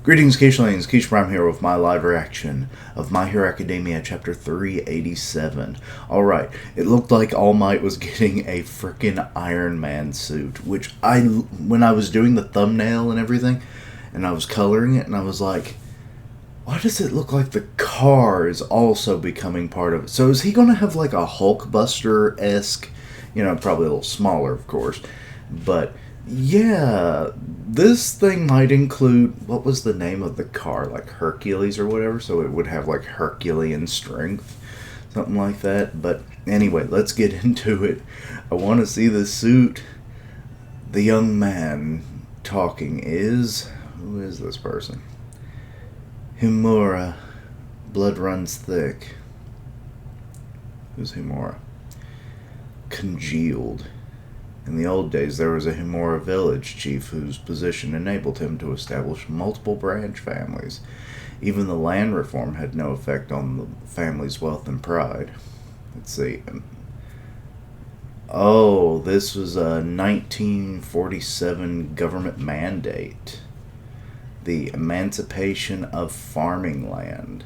Greetings, Quiche Lanes. Quiche Prime here with my live reaction of My Hero Academia Chapter 387. Alright, it looked like All Might was getting a frickin' Iron Man suit, which when I was doing the thumbnail and everything, and I was coloring it, and I was like, why does it look like the car is also becoming part of it? So is he going to have like a Hulkbuster-esque, probably a little smaller, of course, but yeah, this thing might include, what was the name of the car, like Hercules or whatever, so it would have like Herculean strength, something like that. But anyway, let's get into it. I want to see the suit. The young man talking is, who is this person? Himura. Blood runs thick. Who's Himura? Congealed. In the old days, there was a Himura village chief whose position enabled him to establish multiple branch families. Even the land reform had no effect on the family's wealth and pride. Let's see. Oh, this was a 1947 government mandate. The emancipation of farming land.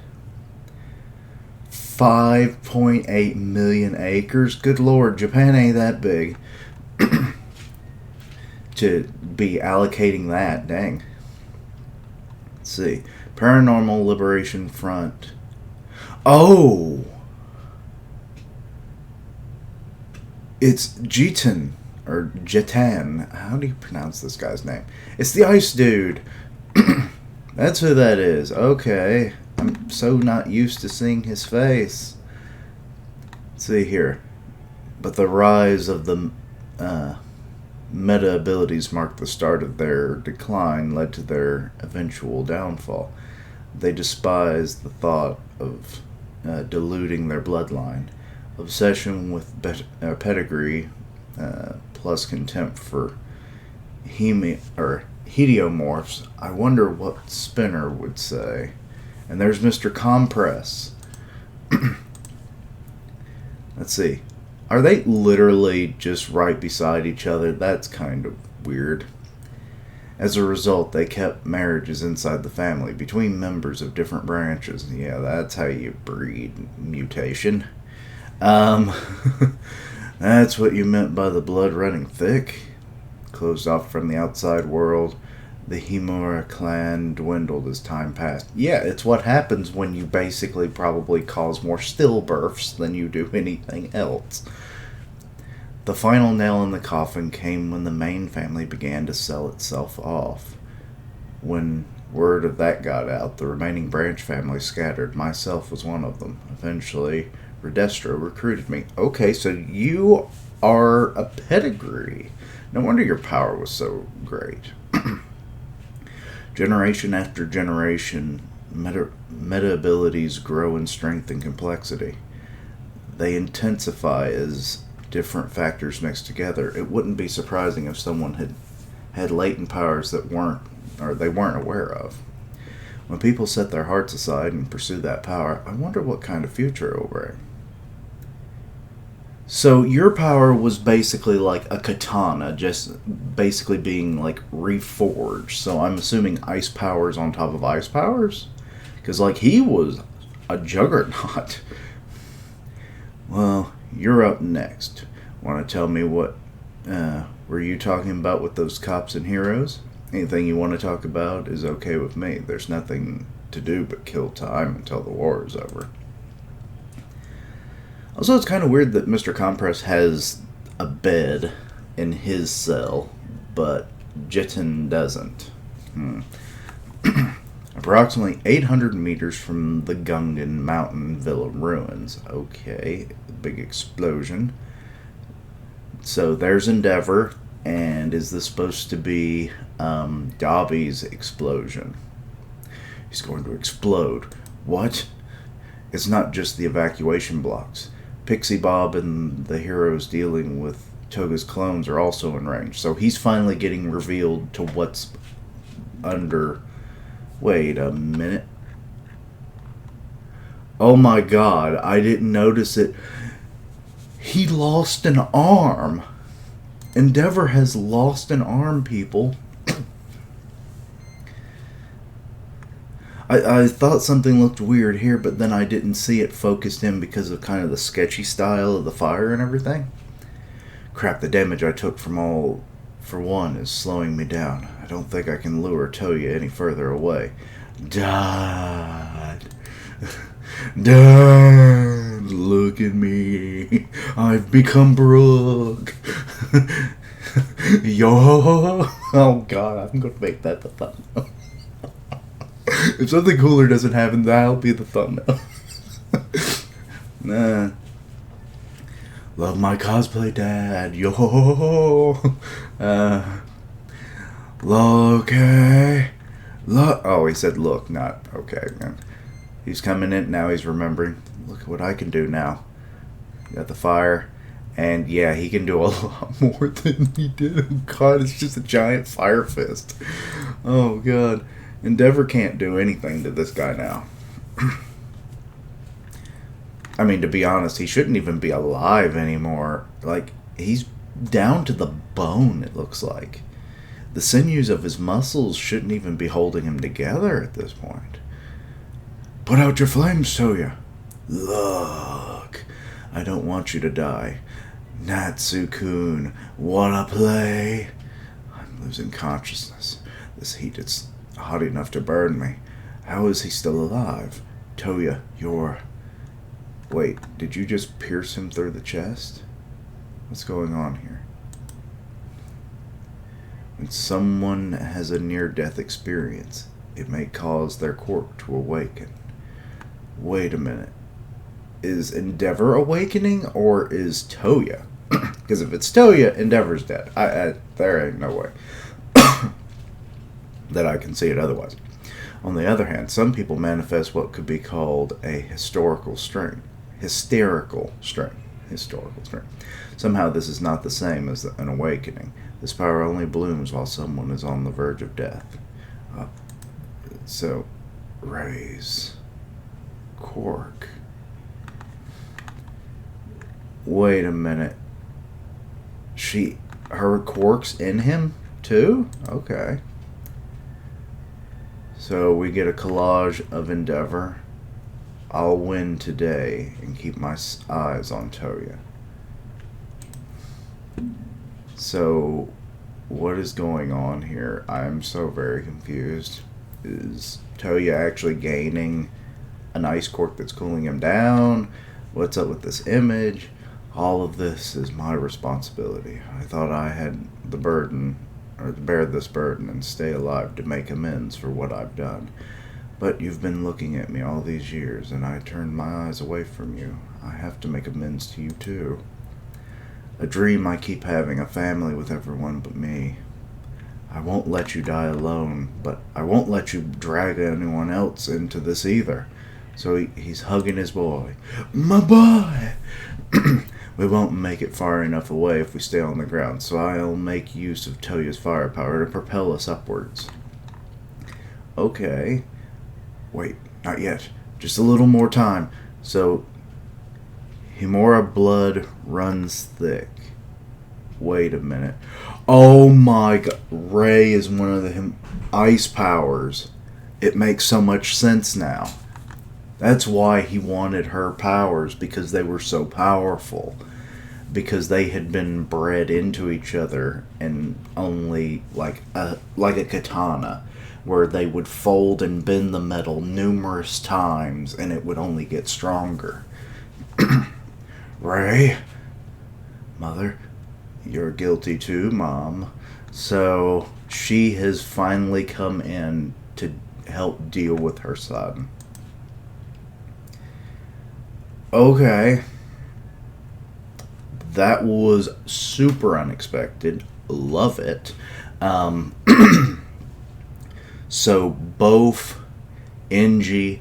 5.8 million acres. Good lord, Japan ain't that big. To be allocating that, dang. Let's see. Paranormal Liberation Front. Oh! It's Jitan, or Jitan. How do you pronounce this guy's name? It's the ice dude. That's who that is. Okay. I'm so not used to seeing his face. Let's see here. But the rise of the meta abilities marked the start of their decline, led to their eventual downfall. They despised the thought of diluting their bloodline. Obsession with pedigree plus contempt for heliomorphs. I wonder what Spinner would say. And there's Mr. Compress. Let's see. Are they literally just right beside each other? That's kind of weird. As a result, they kept marriages inside the family between members of different branches. Yeah, that's how you breed mutation. That's what you meant by the blood running thick. Closed off from the outside world, the Himura clan dwindled as time passed. Yeah, it's what happens when you basically probably cause more stillbirths than you do anything else. The final nail in the coffin came when the main family began to sell itself off. When word of that got out, the remaining branch families scattered. Myself was one of them. Eventually, Redestro recruited me. Okay, so you are a pedigree. No wonder your power was so great. Generation after generation, meta abilities grow in strength and complexity. They intensify as different factors mixed together. It wouldn't be surprising if someone had latent powers that they weren't aware of. When people set their hearts aside and pursue that power, I wonder what kind of future it will bring. So your power was basically like a katana, just basically being like reforged. So I'm assuming ice powers on top of ice powers? Because like he was a juggernaut. Well, you're up next. Want to tell me what were you talking about with those cops and heroes? Anything you want to talk about is okay with me. There's nothing to do but kill time until the war is over. Also, it's kind of weird that Mr. Compress has a bed in his cell, but Jitan doesn't. Approximately 800 meters from the Gungan Mountain Villa ruins. Okay, big explosion. So there's Endeavor, and is this supposed to be Dobby's explosion? He's going to explode. What? It's not just the evacuation blocks. Pixie Bob and the heroes dealing with Toga's clones are also in range. So he's finally getting revealed to what's under... Wait a minute. Oh my god, I didn't notice it. He lost an arm. Endeavor has lost an arm, people. I thought something looked weird here, but then I didn't see it focused in because of kind of the sketchy style of the fire and everything. Crap, the damage I took from all for one is slowing me down. I don't think I can lure Toya any further away. Dad. Dad, look at me. I've become Brooke. Yo. Oh god, I'm gonna make that the thumbnail. If something cooler doesn't happen, that'll be the thumbnail. Nah. Love my cosplay, Dad. Yo. Okay. Look. Oh, he said look, not okay. He's coming in now. He's remembering. Look at what I can do now. Got the fire. And yeah, he can do a lot more than he did. Oh god, it's just a giant fire fist. Oh god. Endeavor can't do anything to this guy now. I mean, to be honest, he shouldn't even be alive anymore. Like, he's down to the bone, it looks like. The sinews of his muscles shouldn't even be holding him together at this point. Put out your flames, Toya. Look, I don't want you to die. Natsu-kun, wanna play? I'm losing consciousness. This heat is hot enough to burn me. How is he still alive? Toya, you're... Wait, did you just pierce him through the chest? What's going on here? When someone has a near-death experience, it may cause their quirk to awaken. Wait a minute. Is Endeavor awakening, or is Toya? Because if it's Toya, Endeavor's dead. There ain't no way that I can see it otherwise. On the other hand, some people manifest what could be called a hysterical strength. Somehow this is not the same as an awakening. This power only blooms while someone is on the verge of death. So, raise. Quirk. Wait a minute. Her quirk's in him too? Okay. So we get a collage of Endeavor. I'll win today and keep my eyes on Toya. So, what is going on here? I'm so very confused. Is Toya actually gaining an ice quirk that's cooling him down? What's up with this image? All of this is my responsibility. I thought I had the burden, or to bear this burden and stay alive to make amends for what I've done. But you've been looking at me all these years, and I turned my eyes away from you. I have to make amends to you too. A dream I keep having, a family with everyone but me. I won't let you die alone, but I won't let you drag anyone else into this either. So he's hugging his boy. My boy! We won't make it far enough away if we stay on the ground, so I'll make use of Toya's firepower to propel us upwards. Okay. Wait, not yet. Just a little more time. So, Himura blood runs thick. Wait a minute. Oh my god. Ray is one of the ice powers. It makes so much sense now. That's why he wanted her powers, because they were so powerful. Because they had been bred into each other, and only like a katana, where they would fold and bend the metal numerous times, and it would only get stronger. Ray, Mother, you're guilty too, Mom. So she has finally come in to help deal with her son. Okay. That was super unexpected. Love it. So both Enji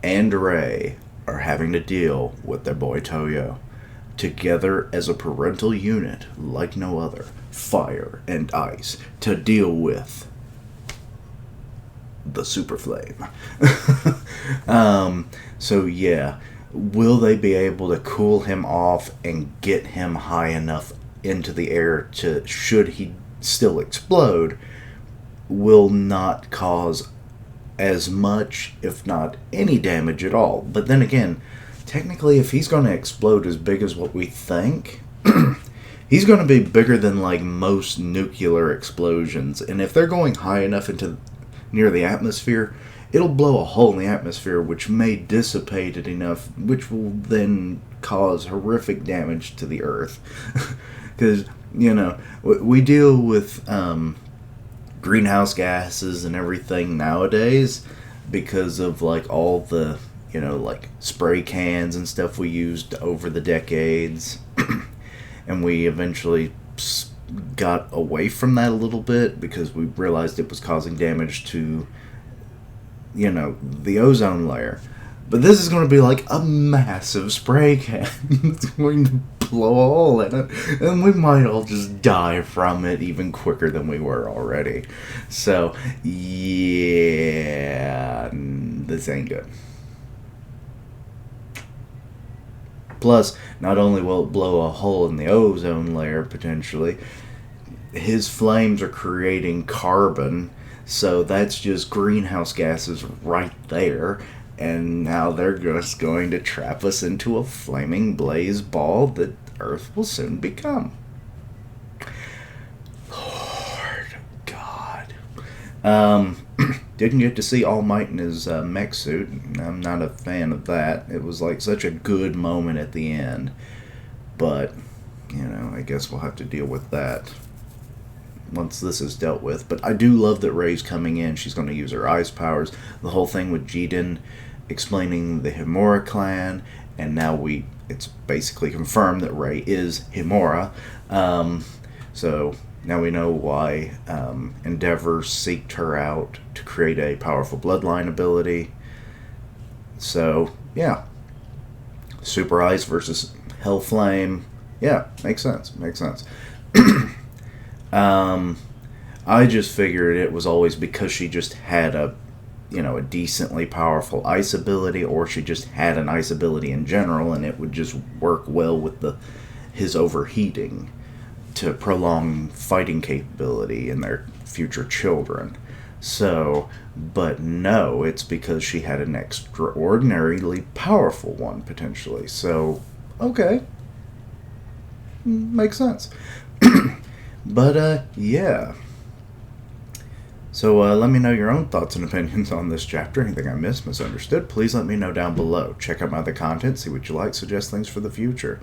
and Ray are having to deal with their boy Toyo together as a parental unit like no other. Fire and ice to deal with the super flame. So yeah, will they be able to cool him off and get him high enough into the air to, should he still explode, will not cause as much, if not any damage at all. But then again, technically, if he's going to explode as big as what we think, he's going to be bigger than like most nuclear explosions. And if they're going high enough into near the atmosphere, it'll blow a hole in the atmosphere, which may dissipate it enough, which will then cause horrific damage to the Earth. Because, you know, we deal with greenhouse gases and everything nowadays because of like all the, you know, like spray cans and stuff we used over the decades. And we eventually got away from that a little bit because we realized it was causing damage to, you know, the ozone layer. But this is going to be like a massive spray can. It's going to blow a hole in it. And we might all just die from it even quicker than we were already. So, yeah, this ain't good. Plus, not only will it blow a hole in the ozone layer, potentially, his flames are creating carbon. So that's just greenhouse gases right there. And now they're just going to trap us into a flaming blaze ball that Earth will soon become. Lord God. Didn't get to see All Might in his mech suit. I'm not a fan of that. It was like such a good moment at the end. But, you know, I guess we'll have to deal with that once this is dealt with. But I do love that Rey's coming in. She's going to use her ice powers. The whole thing with Jiden explaining the Himura clan, and now it's basically confirmed that Rey is Himura. So now we know why Endeavor seeked her out to create a powerful bloodline ability. So, yeah. Super Ice versus Hellflame. Yeah, makes sense. I just figured it was always because she just had a decently powerful ice ability, or she just had an ice ability in general, and it would just work well with his overheating to prolong fighting capability in their future children. So, but no, it's because she had an extraordinarily powerful one, potentially. So, okay. Makes sense. But, yeah. So let me know your own thoughts and opinions on this chapter. Anything I missed, misunderstood, please let me know down below. Check out my other content, see what you like, suggest things for the future.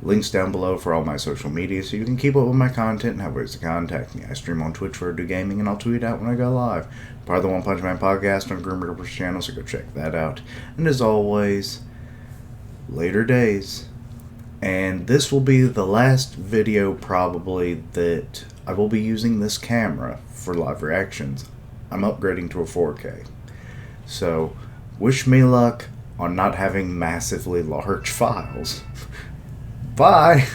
Links down below for all my social media so you can keep up with my content and have ways to contact me. I stream on Twitch for I do gaming, and I'll tweet out when I go live. Part of the One Punch Man podcast on Grim Reaper's channel, so go check that out. And as always, later days. And this will be the last video probably that I will be using this camera for live reactions. I'm upgrading to a 4K. So, wish me luck on not having massively large files. Bye!